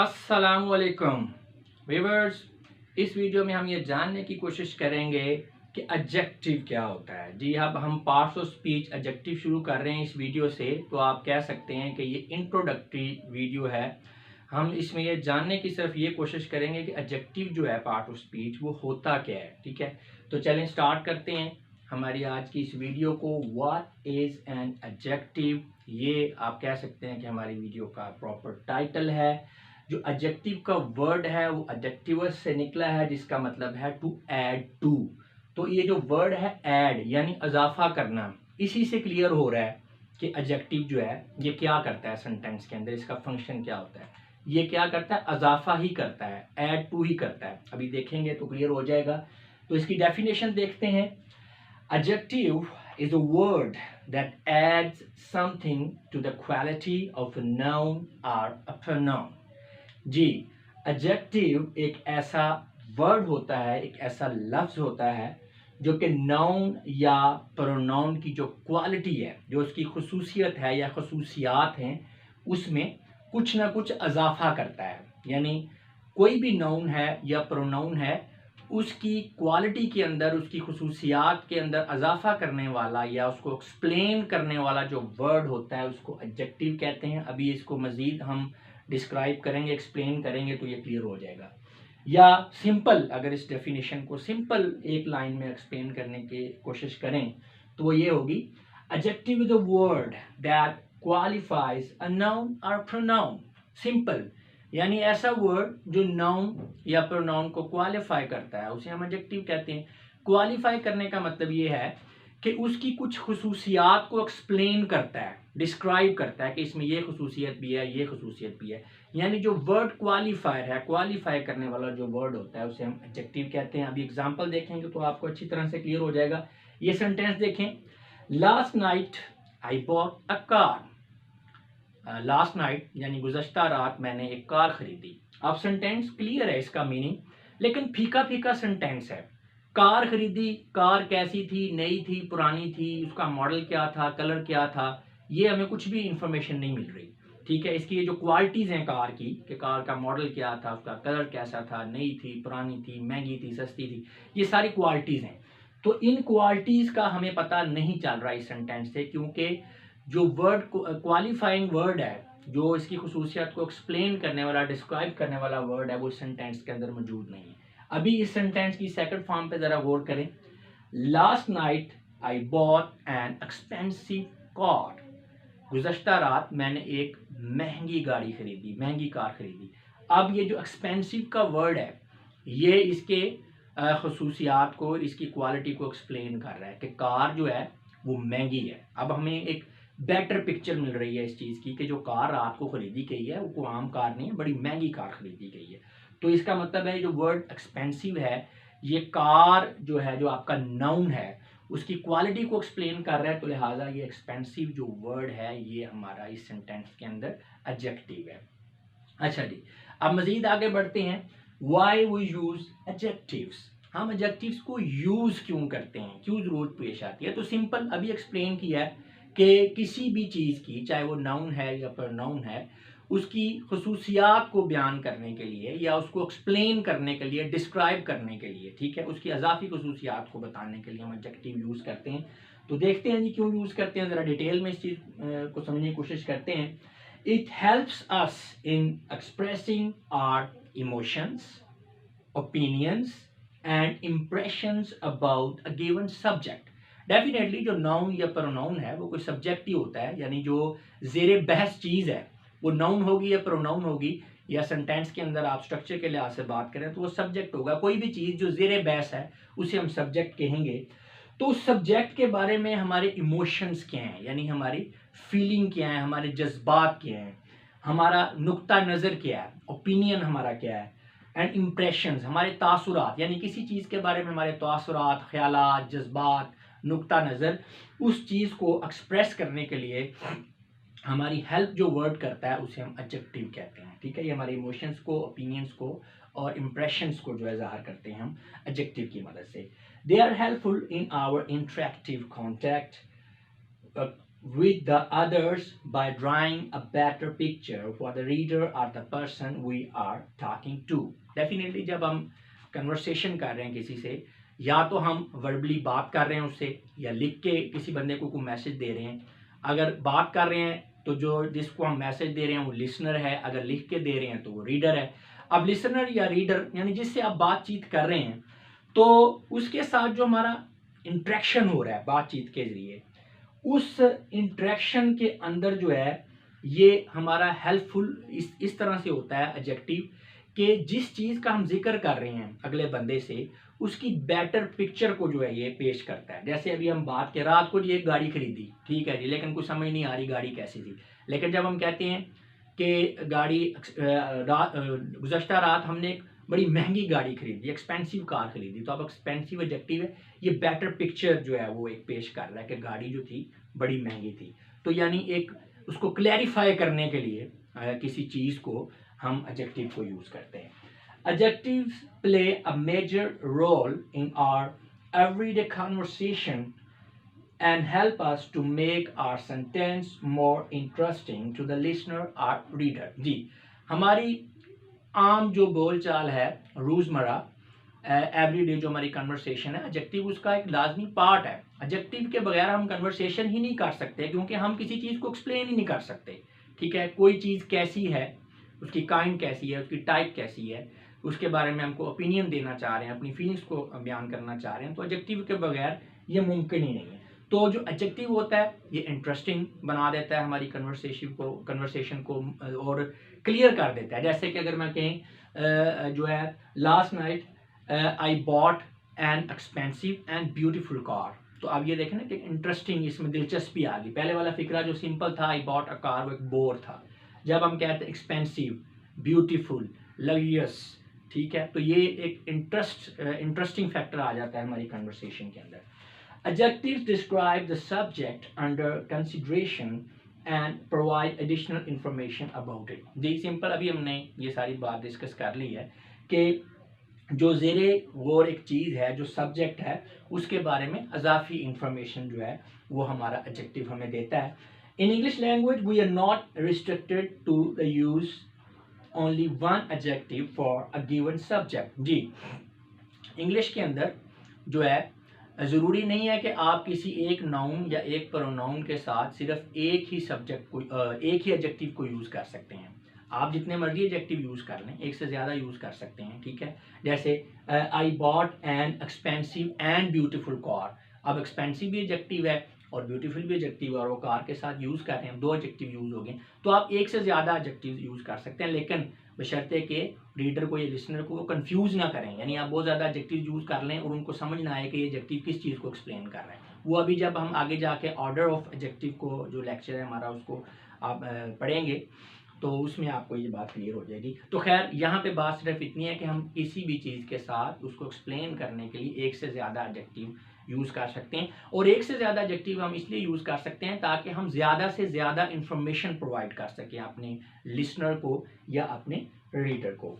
अस्सलामुअलैकुम व्यूअर्स। इस वीडियो में हम ये जानने की कोशिश करेंगे कि एडजेक्टिव क्या होता है। जी, अब हम पार्ट्स ऑफ स्पीच एडजेक्टिव शुरू कर रहे हैं इस वीडियो से, तो आप कह सकते हैं कि ये इंट्रोडक्टरी वीडियो है। हम इसमें ये जानने की सिर्फ ये कोशिश करेंगे कि एडजेक्टिव जो है पार्ट ऑफ स्पीच वो होता क्या है। ठीक है, तो चलें स्टार्ट करते हैं हमारी आज की इस वीडियो को। व्हाट इज़ एन एडजेक्टिव, ये आप कह सकते हैं कि हमारी वीडियो का प्रॉपर टाइटल है। जो एडजेक्टिव का वर्ड है वो एडजेक्टिवस से निकला है, जिसका मतलब है टू ऐड टू। तो ये जो वर्ड है ऐड यानी इजाफा करना, इसी से क्लियर हो रहा है कि एडजेक्टिव जो है ये क्या करता है सेंटेंस के अंदर, इसका फंक्शन क्या होता है। ये क्या करता है, इजाफा ही करता है, ऐड टू ही करता है। अभी देखेंगे तो क्लियर हो जाएगा। तो इसकी डेफिनेशन देखते हैं। Adjective is a word that adds something to the quality of a noun or a pronoun। जी, एडजेक्टिव एक ऐसा वर्ड होता है, एक ऐसा लफ्ज होता है जो कि नाउन या प्रोनाउन की जो क्वालिटी है, जो उसकी खसूसियत है या खसूसियात हैं, उसमें कुछ ना कुछ इजाफा करता है। यानी कोई भी नाउन है या प्रोनाउन है, उसकी क्वालिटी के अंदर, उसकी खसूसियात के अंदर इजाफा करने वाला या उसको एक्सप्लेन करने वाला जो वर्ड होता है उसको एडजेक्टिव कहते हैं। अभी इसको मज़ीद हम डिस्क्राइब करेंगे, एक्सप्लेन करेंगे तो ये क्लियर हो जाएगा। या सिंपल, अगर इस डेफिनेशन को सिंपल एक लाइन में एक्सप्लेन करने की कोशिश करें तो वो ये होगी, adjective is a word that qualifies a noun और प्रोनाउन। सिंपल, यानी ऐसा वर्ड जो नाउन या प्रोनाउन को क्वालिफाई करता है उसे हम एडजेक्टिव कहते हैं। क्वालिफाई करने का मतलब ये है कि उसकी कुछ खसूसियात को एक्सप्लेन करता है, डिस्क्राइब करता है कि इसमें ये खसूसियत भी है, ये खसूसियत भी है। यानी जो वर्ड क्वालिफायर है, क्वालिफाई करने वाला जो वर्ड होता है उसे हम एडजेक्टिव कहते हैं। अभी एग्जांपल देखेंगे तो आपको अच्छी तरह से क्लियर हो जाएगा। ये सेंटेंस देखें, last night I bought a car. Last night यानी गुज़श्ता रात मैंने एक कार खरीदी। अब सेंटेंस क्लियर है इसका मीनिंग, लेकिन फीका फीका सेंटेंस है। कार खरीदी, कार कैसी थी, नई थी, पुरानी थी, उसका मॉडल क्या था, कलर क्या था, ये हमें कुछ भी इंफॉर्मेशन नहीं मिल रही। ठीक है, इसकी ये जो क्वालिटीज़ हैं कार की, कि कार का मॉडल क्या था, उसका कलर कैसा था, नई थी, पुरानी थी, महंगी थी, सस्ती थी, ये सारी क्वालिटीज़ हैं। तो इन क्वालिटीज़ का हमें पता नहीं चल रहा इस सेंटेंस से, क्योंकि जो वर्ड क्वालिफाइंग वर्ड है, जो इसकी खसूसियत को एक्सप्लेन करने वाला, डिस्क्राइब करने वाला वर्ड है, वो सेंटेंस के अंदर मौजूद नहीं है। अभी इस सेंटेंस की सेकंड फॉर्म पे ज़रा गौर करें। Last night I bought an expensive car. गुज़श्ता रात मैंने एक महंगी गाड़ी खरीदी, महंगी कार खरीदी। अब ये जो एक्सपेंसिव का वर्ड है, ये इसके खसूसियात को, इसकी क्वालिटी को एक्सप्लेन कर रहा है कि कार जो है वो महंगी है। अब हमें एक बेटर पिक्चर मिल रही है इस चीज़ की कि जो कार रात को खरीदी गई है वो कोई आम कार नहीं है, बड़ी महंगी कार खरीदी गई है। तो इसका मतलब है जो वर्ड एक्सपेंसिव है, ये कार जो है, जो आपका नाउन है, उसकी क्वालिटी को एक्सप्लेन कर रहा है। तो लिहाजा ये एक्सपेंसिव जो वर्ड है ये हमारा इस सेंटेंस के अंदर एडजेक्टिव है। अच्छा जी, अब मजीद आगे बढ़ते हैं। वाई वी यूज एडजेक्टिव्स, हम एडजेक्टिव्स को यूज क्यों करते हैं, क्यों जरूरत पेश आती है। तो सिंपल, अभी एक्सप्लेन किया है कि किसी भी चीज़ की, चाहे वो नाउन है या प्रोनाउन है, उसकी खसूसियात को बयान करने के लिए या उसको एक्सप्लेन करने के लिए, डिस्क्राइब करने के लिए, ठीक है, उसकी अजाफी खसूसियात को बताने के लिए हम एडजेक्टिव यूज़ करते हैं। तो देखते हैं जी क्यों यूज़ करते हैं, ज़रा डिटेल में इस चीज़ को समझने की कोशिश करते हैं। It helps us in expressing our emotions, opinions and impressions about a given subject। Definitely जो नाउन या प्रोनाउन है वो कोई सब्जेक्ट ही होता है, यानी जो जेर बहस चीज़ है वो नाउन होगी या प्रोनाउन होगी, या सेंटेंस के अंदर आप स्ट्रक्चर के लिहाज से बात करें तो वो सब्जेक्ट होगा। कोई भी चीज़ जो जेर बहस है उसे हम सब्जेक्ट कहेंगे। तो उस सब्जेक्ट के बारे में हमारे इमोशंस क्या हैं, यानी हमारी फीलिंग क्या है, हमारे जज्बात क्या हैं, हमारा नुक्ता नज़र क्या है, ओपिनियन हमारा क्या है, एंड इम्प्रेशंस, हमारे तासुरात, यानी किसी चीज़ के बारे में हमारे तासुरात, ख्यालात, जज्बात, नुक्ता नज़र, उस चीज़ को एक्सप्रेस करने के लिए हमारी हेल्प जो वर्ड करता है उसे हम एडजेक्टिव कहते हैं। ठीक है, ये हमारे इमोशंस को, ओपिनियंस को और इम्प्रेशंस को जो है ज़ाहिर करते हैं हम एडजेक्टिव की मदद से। They are helpful in our interactive contact with the others by drawing a better picture for the reader or the person we are talking to. Definitely जब हम conversation कर रहे हैं किसी से, या तो हम verbally बात कर रहे हैं उससे, या लिख के किसी बंदे को कोई मैसेज दे रहे हैं. अगर बात कर रहे हैं तो जो जिसको हम मैसेज दे रहे हैं वो लिसनर है, अगर लिख के दे रहे हैं तो वो रीडर है. अब लिसनर या रीडर यानी जिससे आप बातचीत कर रहे हैं, तो उसके साथ जो हमारा इंट्रैक्शन हो रहा है बातचीत के जरिए, उस इंट्रैक्शन के अंदर जो है ये हमारा हेल्पफुल इस तरह से होता है एडजेक्टिव, कि जिस चीज़ का हम जिक्र कर रहे हैं अगले बंदे से, उसकी बेटर पिक्चर को जो है ये पेश करता है. जैसे अभी हम बात के रात को जी एक गाड़ी खरीदी, ठीक है जी, लेकिन कुछ समझ नहीं आ रही गाड़ी कैसी थी. लेकिन जब हम कहते हैं कि गाड़ी गुज़श्ता रात हमने एक बड़ी महंगी गाड़ी खरीदी, एक्सपेंसिव कार खरीदी, तो अब एक्सपेंसिव एडजेक्टिव है, ये बेटर पिक्चर जो है वो एक पेश कर रहा है कि गाड़ी जो थी बड़ी महंगी थी. तो यानी एक उसको क्लैरिफाई करने के लिए किसी चीज़ को हम एडजेक्टिव को यूज़ करते हैं. Adjectives play a major role in our everyday conversation and help us to make our sentence more interesting to the listener or reader. जी, हमारी आम जो बोलचाल है, रोज़मर्रा एवरीडे जो हमारी कन्वर्सेशन है, एडजेक्टिव उसका एक लाजमी पार्ट है. एडजेक्टिव के बगैर हम कन्वर्सेशन ही नहीं कर सकते, क्योंकि हम किसी चीज़ को एक्सप्लेन ही नहीं कर सकते. ठीक है, कोई चीज़ कैसी है, उसकी काइंड कैसी है, उसकी टाइप कैसी है, उसके बारे में हमको ओपिनियन देना चाह रहे हैं, अपनी फीलिंग्स को बयान करना चाह रहे हैं, तो एडजेक्टिव के बगैर ये मुमकिन ही नहीं है. तो जो एडजेक्टिव होता है ये इंटरेस्टिंग बना देता है हमारी कन्वर्सेशन को और क्लियर कर देता है. जैसे कि अगर मैं कहें जो है, last night I bought an expensive and beautiful car, तो अब ये देखें ना कि इंटरेस्टिंग, इसमें दिलचस्पी आ गई. पहले वाला फिक्रा जो सिंपल था, आई बॉट अ कार, वो एक बोर था. जब हम कहते हैं एक्सपेंसिव, ब्यूटीफुल, लग्जरियस, ठीक है, तो ये एक इंटरेस्टिंग फैक्टर आ जाता है हमारी कन्वर्सेशन के अंदर. Adjectives describe the subject under consideration and provide additional information about it. जी सिंपल, अभी हमने ये सारी बात डिस्कस कर ली है कि जो ज़ेरे गौर एक चीज़ है, जो सब्जेक्ट है, उसके बारे में अजाफी इंफॉर्मेशन जो है वो हमारा एडजेक्टिव हमें देता है. In English language, we are not restricted to the use only one adjective for a given subject. जी, इंग्लिश के अंदर जो है ज़रूरी नहीं है कि आप किसी एक नाउन या एक प्रोनाउन के साथ सिर्फ एक ही सब्जेक्ट को एक ही एडजेक्टिव को यूज़ कर सकते हैं. आप जितने मर्जी एडजेक्टिव यूज़ कर लें, एक से ज़्यादा यूज़ कर सकते हैं. ठीक है, जैसे आई bought an expensive and beautiful car. अब एक्सपेंसिव भी एडजेक्टिव है और ब्यूटीफुल भी एडजेक्टिव है, और वो कार के साथ यूज़ कर रहे हैं, दो एडजेक्टिव यूज़ हो गए. तो आप एक से ज़्यादा एडजेक्टिव यूज़ कर सकते हैं, लेकिन बशर्ते कि रीडर को या लिसनर को वो कंफ्यूज ना करें. यानी आप बहुत ज़्यादा एडजेक्टिव यूज़ कर लें और उनको समझ ना आए कि ये एडजेक्टिव किस चीज़ को एक्सप्लेन कर रहे हैं. वो अभी जब हम आगे जाके ऑर्डर ऑफ एडजेक्टिव को जो लेक्चर है हमारा, उसको आप पढ़ेंगे, तो उसमें आपको ये बात क्लियर हो जाएगी. तो खैर, यहाँ पे बात सिर्फ इतनी है कि हम किसी भी चीज़ के साथ उसको एक्सप्लेन करने के लिए एक से ज़्यादा एडजेक्टिव यूज़ कर सकते हैं. और एक से ज़्यादा एडजेक्टिव हम इसलिए यूज़ कर सकते हैं ताकि हम ज़्यादा से ज़्यादा इंफॉर्मेशन प्रोवाइड कर सकें अपने लिसनर को या अपने रीडर को.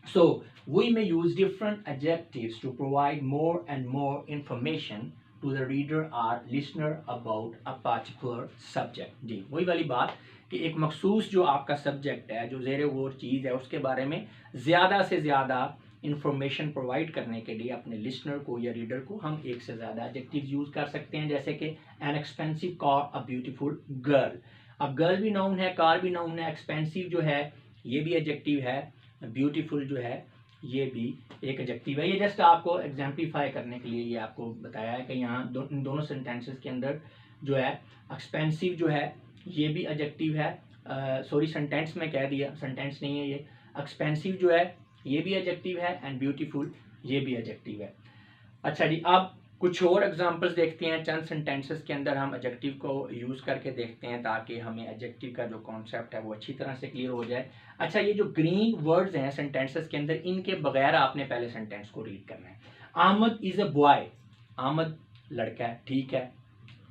So we may use different adjectives to provide more and more information to the reader or listener about a particular subject. जी, वही वाली बात कि एक मखसूस जो आपका सब्जेक्ट है, जो ज़ेरे गौर चीज़ है, उसके बारे में ज़्यादा से ज़्यादा इंफॉर्मेशन प्रोवाइड करने के लिए अपने लिसनर को या रीडर को हम एक से ज़्यादा एडजेक्टिव यूज़ कर सकते हैं. जैसे कि N expensive car, a beautiful girl. अब गर्ल भी नाउन है, कार भी नाउन है, एक्सपेंसिव जो है ये भी एडजेक्टिव है, ब्यूटीफुल जो है ये भी एक एडजेक्टिव है. ये जस्ट आपको एग्जाम्पलीफाई करने के लिए ये आपको बताया है कि यहाँ इन दोनों सेंटेंसेस के अंदर जो है एक्सपेंसिव जो है ये भी एडजेक्टिव है. सॉरी, सेंटेंस में कह दिया, सेंटेंस नहीं है ये. एक्सपेंसिव जो है ये भी एडजेक्टिव है एंड ब्यूटीफुल ये भी एडजेक्टिव है. अच्छा जी, अब कुछ और एग्जांपल्स देखते हैं. चंद सेंटेंसेस के अंदर हम एडजेक्टिव को यूज़ करके देखते हैं ताकि हमें एडजेक्टिव का जो कॉन्सेप्ट है वो अच्छी तरह से क्लियर हो जाए. अच्छा, ये जो ग्रीन वर्ड्स हैं सेंटेंसेस के अंदर, इनके बगैर आपने पहले सेंटेंस को रीड करना है. Ahmad is a boy. Ahmad लड़का है, ठीक है,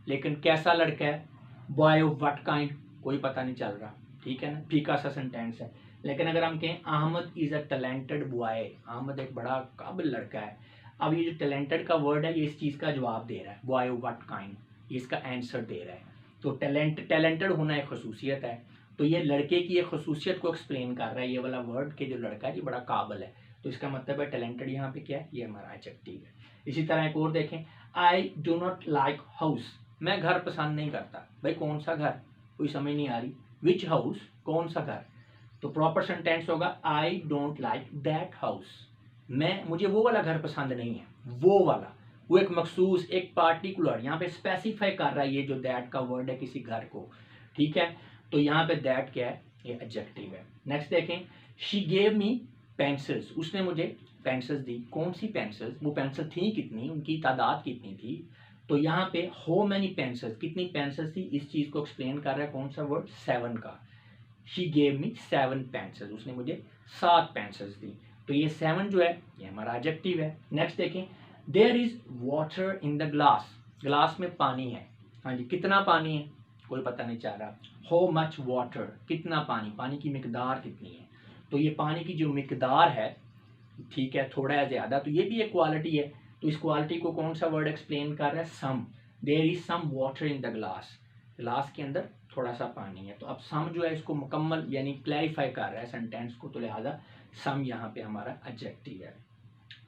लेकिन कैसा लड़का है? बॉय ऑफ व्हाट काइंड, कोई पता नहीं चल रहा. ठीक है ना, फीका सा सेंटेंस है. लेकिन अगर हम कहें Ahmad is a talented boy, Ahmad एक बड़ा काबिल लड़का है. अब ये जो टैलेंटेड का वर्ड है ये इस चीज़ का जवाब दे रहा है, बॉय ऑफ व्हाट काइंड, ये इसका आंसर दे रहा है. तो टैलेंटेड होना एक खसूसियत है, तो ये लड़के की एक खसूसियत को एक्सप्लेन कर रहा है ये वाला वर्ड कि जो लड़का है ये बड़ा काबिल है, तो इसका मतलब है टैलेंटेड यहाँ पे क्या है, ये हमारा एडजेक्टिव है। इसी तरह एक और देखें, I do not like house, मैं घर पसंद नहीं करता। भाई कौन सा घर, कोई समझ नहीं आ रही, विच हाउस, कौन सा घर, तो प्रॉपर सेंटेंस होगा I don't like that house, मुझे वो वाला घर पसंद नहीं है, वो वाला, वो एक मखसूस एक पार्टिकुलर यहाँ पे स्पेसिफाई कर रहा है ये जो दैट का वर्ड है किसी घर को, ठीक है। तो यहाँ पे दैट क्या है, ये एडजेक्टिव है। नेक्स्ट देखें, शी गेव मी पेंसिल्स, उसने मुझे पेंसिल्स दी। कौन सी पेंसिल्स, वो पेंसिल थी कितनी, उनकी तादाद कितनी थी, तो यहाँ पे हाउ मैनी पेंसिल्स, कितनी पेंसिल्स थी, इस चीज को एक्सप्लेन कर रहा है कौन सा वर्ड, 7 का। शी गेव मी 7 पेंसिल्स, उसने मुझे 7 पेंसिल्स दी, तो ये 7 जो है ये हमारा एडजेक्टिव है। नेक्स्ट देखें, there is water in the glass, glass में पानी है, हाँ जी, कितना पानी है कोई पता नहीं चल रहा। हाउ मच वाटर, कितना पानी, पानी की मिकदार कितनी है, तो ये पानी की जो मिकदार है, ठीक है, थोड़ा या ज़्यादा, तो ये भी एक क्वालिटी है, तो इस क्वालिटी को कौन सा वर्ड एक्सप्लेन कर रहा है, some, there is some water in the glass, glass के अंदर थोड़ा सा पानी है। तो अब सम जो है इसको मुकम्मल यानी क्लैरिफाई कर रहा है सेंटेंस को, तो लिहाजा सम यहाँ पे हमारा एडजेक्टिव है।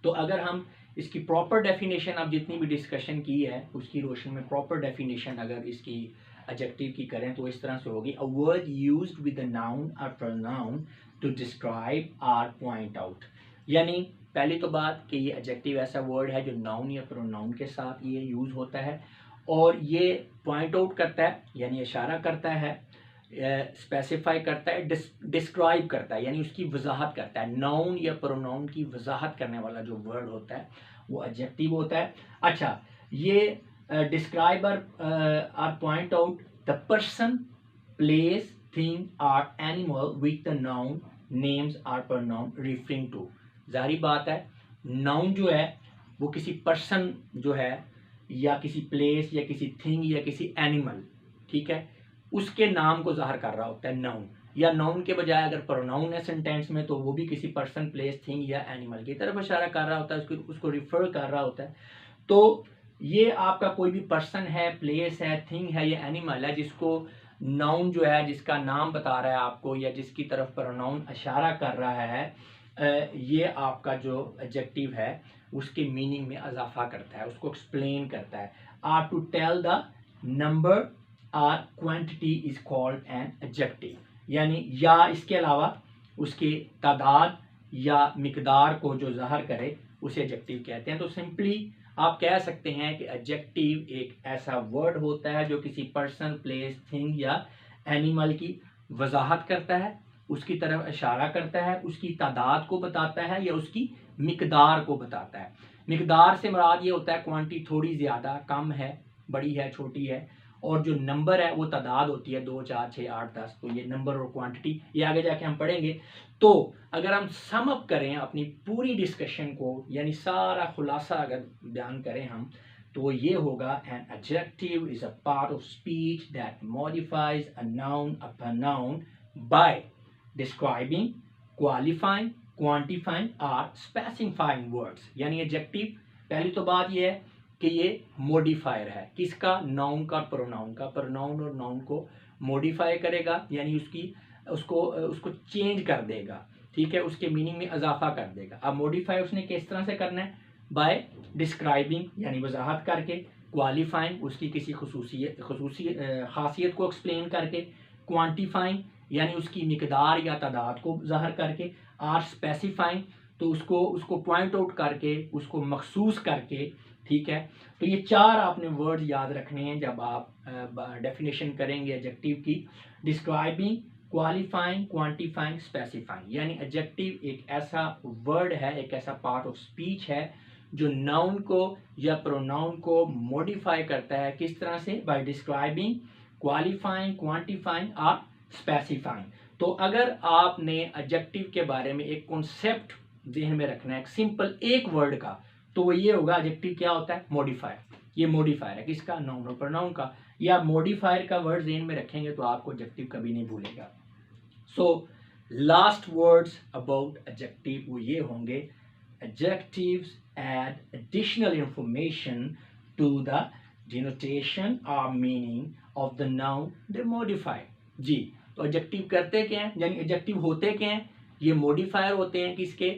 तो अगर हम इसकी प्रॉपर डेफिनेशन, अब जितनी भी डिस्कशन की है उसकी रोशनी में प्रॉपर डेफिनेशन अगर इसकी एडजेक्टिव की करें तो इस तरह से होगी, a word used with a noun और pronoun to describe or point out, यानी पहली तो बात कि ये एडजेक्टिव ऐसा वर्ड है जो नाउन या प्रोनाउन के साथ ये यूज़ होता है और ये पॉइंट आउट करता है यानी इशारा करता है, स्पेसिफाई करता है, डिस्क्राइब करता है यानी उसकी वजाहत करता है। नाउन या प्रोनाउन की वजाहत करने वाला जो वर्ड होता है वो एडजेक्टिव होता है। अच्छा, ये describe or point out the person, place, thing or animal with the noun, names or pronoun referring to. जाहिर बात है नाउन जो है वो किसी पर्सन जो है या किसी प्लेस या किसी थिंग या किसी एनिमल, ठीक है, उसके नाम को ज़ाहिर कर रहा होता है नाउन, या नाउन के बजाय अगर प्रोनाउन है सेंटेंस में तो वो भी किसी पर्सन, प्लेस, थिंग या एनिमल की तरफ इशारा कर रहा होता है, उसको रिफर कर रहा होता है। तो ये आपका कोई भी पर्सन है, प्लेस है, थिंग है या एनिमल है जिसको नाउन जो है जिसका नाम बता रहा है आपको या जिसकी तरफ प्रोनाउन इशारा कर रहा है, ये आपका जो एडजेक्टिव है उसके मीनिंग में इजाफा करता है, उसको एक्सप्लेन करता है। Or to tell the number or quantity is called an adjective, यानी या इसके अलावा उसकी तादाद या मिकदार को जो ज़ाहिर करे उसे एडजेक्टिव कहते हैं। तो सिंपली आप कह सकते हैं कि एडजेक्टिव एक ऐसा वर्ड होता है जो किसी पर्सन, प्लेस, थिंग या एनिमल की वजाहत करता है, उसकी तरफ इशारा करता है, उसकी तादाद को बताता है या उसकी मिकदार को बताता है। मिकदार से मुराद ये होता है क्वांटिटी, थोड़ी ज़्यादा, कम है, बड़ी है, छोटी है, और जो नंबर है वो तादाद होती है 2, 4, 6, 8, 10, तो ये नंबर और क्वांटिटी ये आगे जाके हम पढ़ेंगे। तो अगर हम सम अप करें अपनी पूरी डिस्कशन को यानी सारा खुलासा अगर बयान करें हम, तो ये होगा, an adjective is a part of speech that modifies a noun a pronoun by describing, qualifying, quantifying और स्पेसिफाइंग वर्ड्स। यानी एडजेक्टिव पहली तो बात ये है कि ये मॉडिफायर है, किसका, नाउन का, प्रोनाउन का, प्रोनाउन और नाउन को मॉडिफाई करेगा यानी उसको चेंज कर देगा, ठीक है, उसके मीनिंग में इजाफा कर देगा। अब मॉडिफाई उसने किस तरह से करना है, बाय डिस्क्राइबिंग यानी वजाहत करके, क्वालिफाइंग उसकी किसी खसूसी खासियत को एक्सप्लेन करके, क्वांटिफाइंग यानी उसकी मिकदार या तादाद को ज़ाहिर करके, और स्पेसिफाइंग तो उसको पॉइंट आउट करके, उसको मखसूस करके, ठीक है। तो ये 4 आपने वर्ड याद रखने हैं जब आप डेफिनेशन करेंगे एडजेक्टिव की, डिस्क्राइबिंग, क्वालिफाइंग, क्वांटिफाइंग, स्पेसिफाइंग। यानी एडजेक्टिव एक ऐसा वर्ड है, एक ऐसा पार्ट ऑफ स्पीच है जो नाउन को या प्रोनाउन को मॉडिफाई करता है, किस तरह से, बाय डिस्क्राइबिंग, क्वालिफाइंग, क्वांटिफाइंग और स्पेसिफाइंग। तो अगर आपने एडजेक्टिव के बारे में एक कॉन्सेप्ट ज़हन में रखना है, सिंपल एक वर्ड का, तो वो ये होगा, एडजेक्टिव क्या होता है, मॉडिफायर। ये मॉडिफायर है किसका, नाउन और प्रोनाउन का। या मॉडिफायर का वर्ड ज़हन में रखेंगे तो आपको एडजेक्टिव कभी नहीं भूलेगा। So last words about adjective वो ये होंगे, adjectives add additional information to the denotation or meaning of the noun they modify. जी, तो एडजेक्टिव करते क्या हैं, यानी एडजेक्टिव होते क्या हैं, ये मॉडिफायर होते हैं किसके,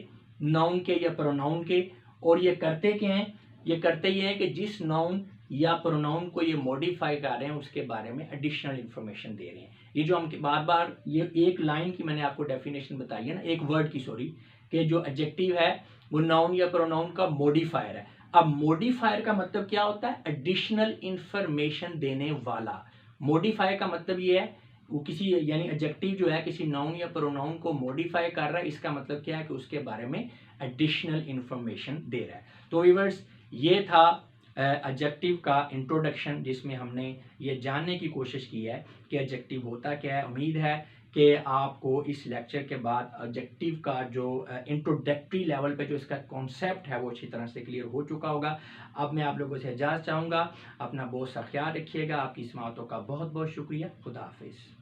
नाउन के या प्रोनाउन के। और ये करते क्या हैं, ये करते ये हैं कि जिस नाउन या प्रोनाउन को ये मॉडिफाई कर रहे हैं उसके बारे में एडिशनल इंफॉर्मेशन दे रहे हैं। ये जो हम बार बार ये एक लाइन की मैंने आपको डेफिनेशन बताई है ना, एक वर्ड की सॉरी, कि जो एडजेक्टिव है वो नाउन या प्रोनाउन का मॉडिफायर है। अब मॉडिफायर का मतलब क्या होता है, एडिशनल इंफॉर्मेशन देने वाला। मॉडिफायर का मतलब ये है वो किसी यानी एडजेक्टिव जो है किसी नाउन या प्रोनाउन को मॉडिफाई कर रहा है, इसका मतलब क्या है कि उसके बारे में एडिशनल इंफॉर्मेशन दे रहा है। तो व्यूअर्स, ये था एडजेक्टिव का इंट्रोडक्शन, जिसमें हमने ये जानने की कोशिश की है कि एडजेक्टिव होता क्या है। उम्मीद है कि आपको इस लेक्चर के बाद एडजेक्टिव का जो इंट्रोडक्टरी लेवल पे जो इसका कॉन्सेप्ट है वो अच्छी तरह से क्लियर हो चुका होगा। अब मैं आप लोगों से इजाज़त चाहूँगा, अपना बहुत सा ख्याल रखिएगा। आपकी समातों का बहुत बहुत शुक्रिया। खुदा हाफिज़।